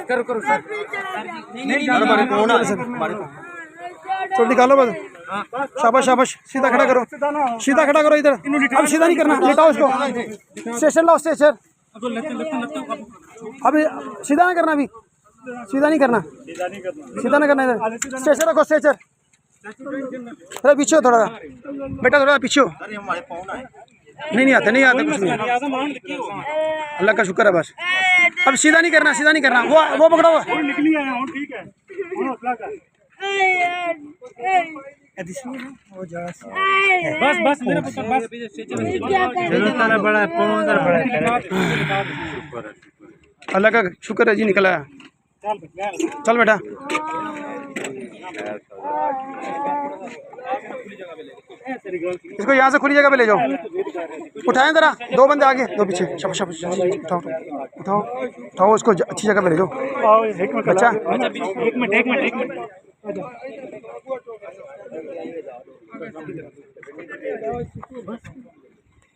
करो करो सर। थोड़ी निकालो बस। शाबाश शाबाश, सीधा खड़ा करो, सीधा खड़ा करो इधर। अब सीधा नहीं करना, लेटाओ इसको। स्टेशन लाओ, स्टेशन। अभी सीधा ना करना, अभी सीधा नहीं करना, सीधा नहीं करना। इधर स्टेशन रखो, स्टेशन। अरे पीछे हो थोड़ा बेटा, थोड़ा पीछे हो। नहीं आता, नहीं आता कुछ नहीं। अल्लाह का शुक्र है बस। अब सीधा नहीं करना, सीधा नहीं करना। वो पकड़ो। बस बस मेरा पुत्र बस। बड़ा अल्लाह का शुक्र है जी, निकला है। चल बेटा। इसको यहाँ से खुली जगह पे ले जाओ। उठाएं जरा, दो बंदे आगे, दो पीछे। शाबाश शाबाश, उठाओ उठाओ उठाओ उसको, अच्छी जगह पे ले जाओ बच्चा।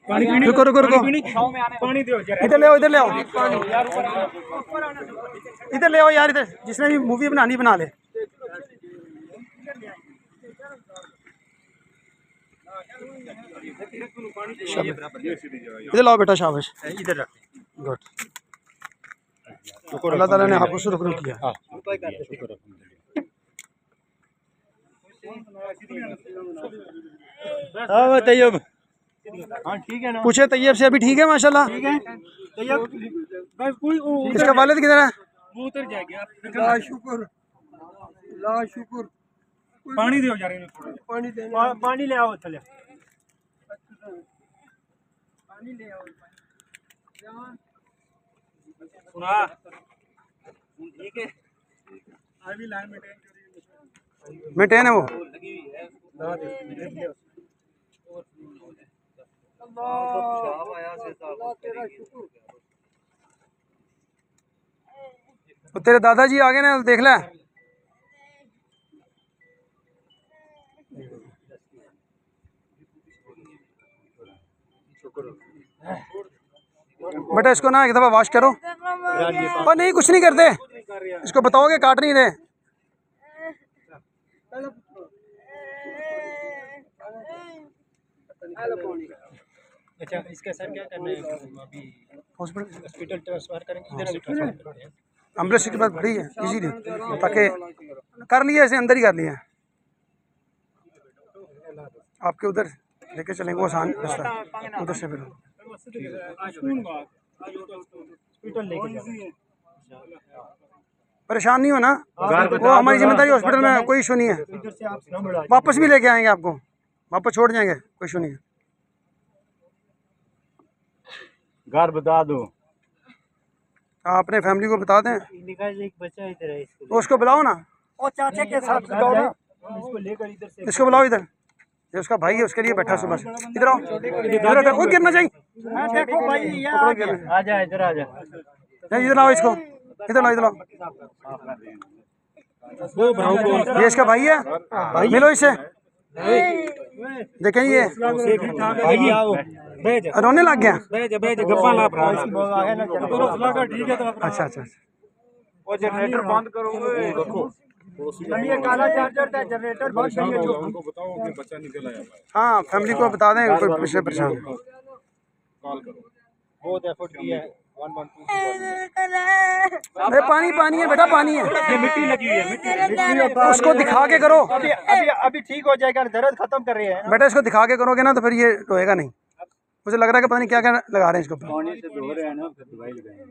एक मिनट रुको रुको रुको, पानी दो। इधर ले आओ, इधर ले आओ, इधर ले आओ यार, इधर। जिसने भी मूवी बनानी बना ले। इधर लाओ बेटा, शाबाश। इधर रख। गुड। अल्लाह ताला ने आपको सुरक्षित किया। तैयब, हाँ ठीक है ना। पूछे तैयब से, अभी ठीक है माशाल्लाह। इसका वालिद किधर है? वो उतर जाएगा। ला शुक्र, ला शुक्र। पानी दो यार, पानी ले आओ, चले पानी ले आओ। सुना ठीक है, अभी लाइन मेंटेन है वो। तो तेरे दादाजी आगे ना, देख ले। बेटा इसको ना एक दफा वॉश करो। और नहीं, कुछ नहीं करते, इसको बताओगे काट नहीं रहे। अच्छा, इसका सर क्या करना है? अभी हॉस्पिटल ट्रांसफर करेंगे, इधर से ट्रांसफर करेंगे। एम्बुलेंस की बात बड़ी है, इजीली ताकि कर लिया, ऐसे अंदर ही कर लिया। आपके उधर लेके चलेंगे, वो आसान रास्ता उधर से। फिर परेशान नहीं हो ना, वो हमारी जिम्मेदारी। हॉस्पिटल में कोई इशू नहीं है, वापस भी लेके आएंगे आपको, वापस छोड़ जाएंगे, कोई इशू नहीं है। घर बता दो, आप अपने फैमिली को बता दें। एक बच्चा इधर है, उसको बुलाओ ना, और चाचा के साथ इसको लेकर इधर से। इसको बुलाओ इधर, ये उसका भाई है, उसके लिए बैठा सुबह से। इधर आओ, इधर वो गिरना चाहिए। देखो भाई, आ जा इधर, आ जा इधर लाओ इसको, इधर लाओ, इधर लाओ। ये इसका भाई है, मिलो इसे। देखें ये रोने लग गया। अच्छा अच्छा, वो जनरेटर बंद करो। ये काला चार्जर था, जनरेटर बंद करिए। हमको बताओ कि बच्चा निकल आया। हाँ, फैमिली को बता दें, कोई परेशान। कॉल करो, बहुत एफर्ट किया है। 112 अरे पानी पानी है बेटा, पानी है। ये मिट्टी लगी हुई है, मिट्टी उसको दिखा के करो। अभी ठीक हो जाएगा, दर्द खत्म कर रहे हैं बेटा इसको दिखा के करोगे ना तो फिर ये रोएगा नहीं। मुझे लग रहा है कि पता नहीं क्या क्या लगा रहे हैं इसको। पानी से धो रहे हैं ना, फिर दवाई लगाएंगे।